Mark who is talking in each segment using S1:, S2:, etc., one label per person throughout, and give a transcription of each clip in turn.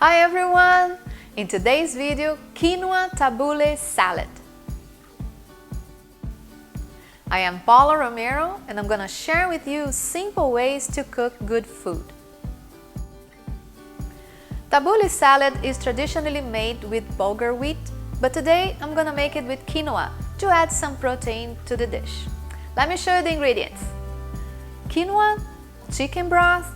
S1: Hi everyone! In today's video, Quinoa Tabbouleh salad. I am Paula Romero and I'm gonna share with you simple ways to cook good food. Tabbouleh salad is traditionally made with bulgur wheat, but today I'm gonna make it with quinoa to add some protein to the dish. Let me show you the ingredients. Quinoa, chicken broth,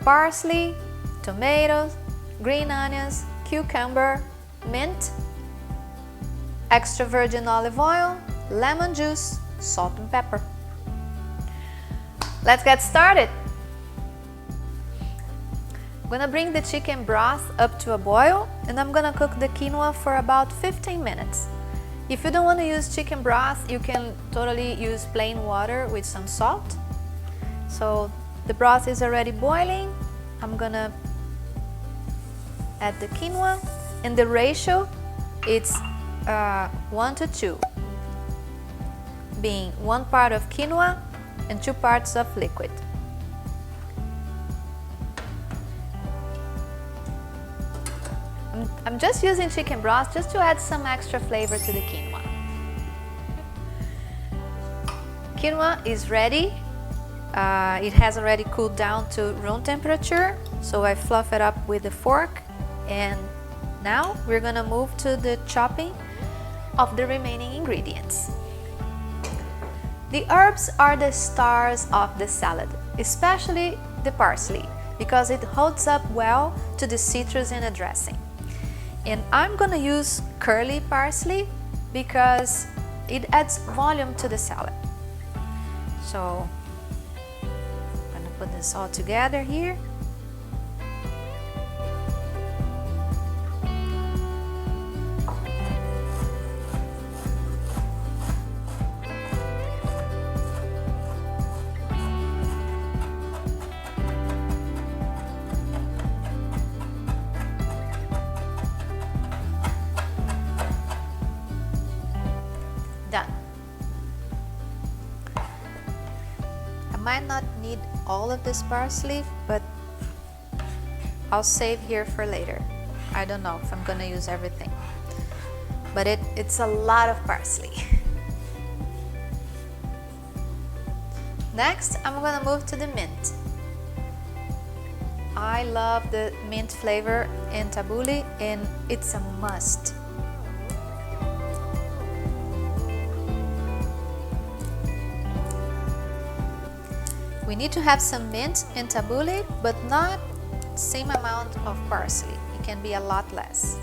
S1: parsley, tomatoes, green onions, cucumber, mint, extra virgin olive oil, lemon juice, salt and pepper. Let's get started. I'm gonna bring the chicken broth up to a boil and I'm gonna cook the quinoa for about 15 minutes. If you don't want to use chicken broth, you can totally use plain water with some salt. So the broth is already boiling. I'm gonna add the quinoa, and the ratio it's 1 to 2, being 1 part of quinoa and 2 parts of liquid. I'm just using chicken broth just to add some extra flavor to the quinoa. Quinoa is ready. It has already cooled down to room temperature, so I fluff it up with a fork. And now we're gonna move to the chopping of the remaining ingredients. The herbs are the stars of the salad, especially the parsley, because it holds up well to the citrus in a dressing. And I'm gonna use curly parsley because it adds volume to the salad. So I'm gonna put this all together here. Done. I might not need all of this parsley, but I'll save here for later. I don't know if I'm gonna use everything, but it's a lot of parsley. Next, I'm gonna move to the mint. I love the mint flavor in tabbouleh and it's a must. We need to have some mint in tabbouleh, but not same amount of parsley. It can be a lot less.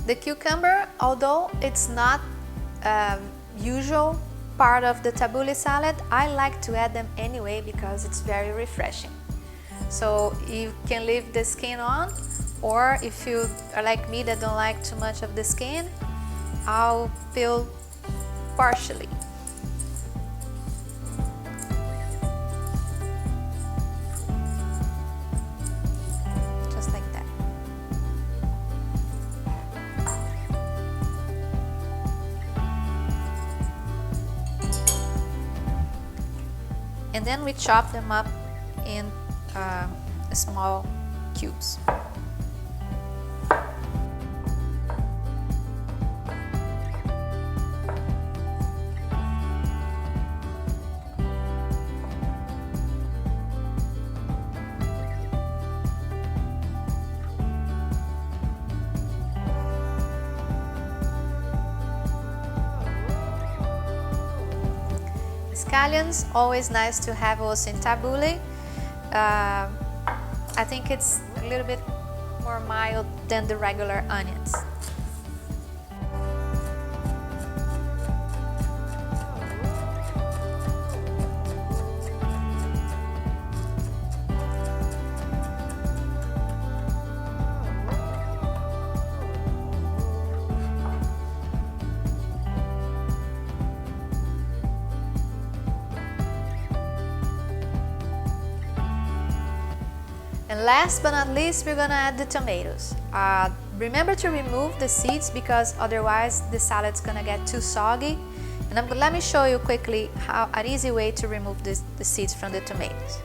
S1: The cucumber, although it's not a usual part of the tabbouleh salad, I like to add them anyway because it's very refreshing. So you can leave the skin on, or if you are like me that don't like too much of the skin, I'll peel partially. And then we chop them up in small cubes. Scallions, always nice to have also in tabbouleh. I think it's a little bit more mild than the regular onions. Last but not least, we're gonna add the tomatoes. Remember to remove the seeds because otherwise the salad's gonna get too soggy. And let me show you quickly an easy way to remove the seeds from the tomatoes.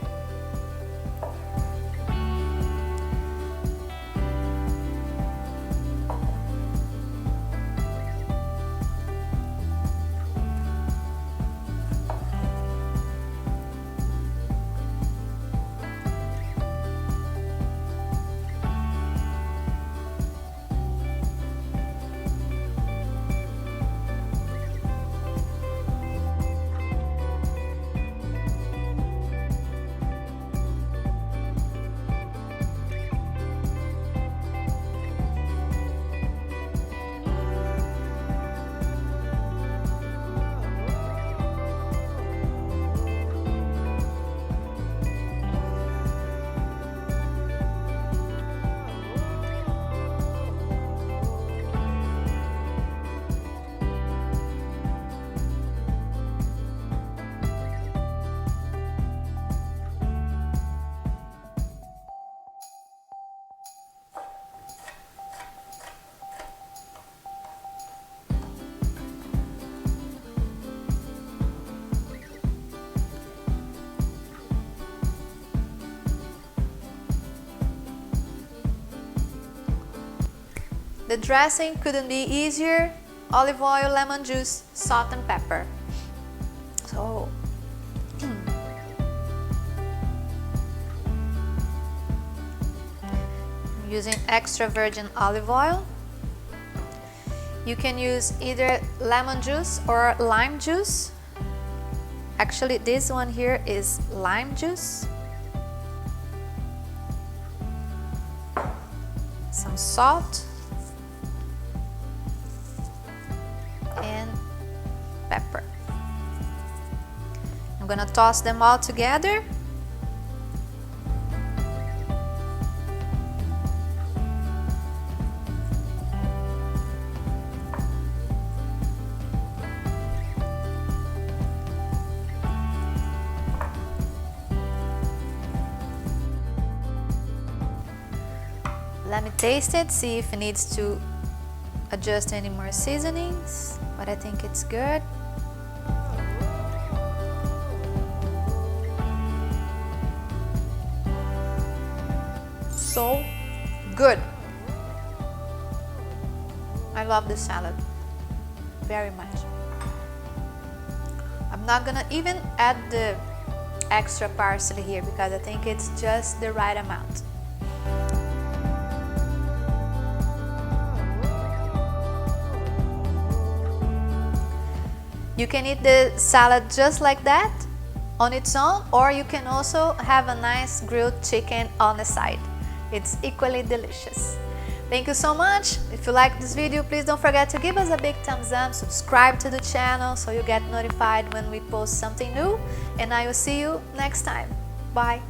S1: The dressing couldn't be easier. Olive oil, lemon juice, salt and pepper. So I'm using extra virgin olive oil. You can use either lemon juice or lime juice. Actually, this one here is lime juice. Some salt. And pepper. I'm gonna toss them all together. Let me taste it, see if it needs to adjust any more seasonings, but I think it's good. So good. I love this salad very much. I'm not gonna even add the extra parsley here because I think it's just the right amount. You can eat the salad just like that on its own, or you can also have a nice grilled chicken on the side. It's equally delicious. Thank you so much. If you like this video, please don't forget to give us a big thumbs up, subscribe to the channel so you get notified when we post something new, and I will see you next time. Bye.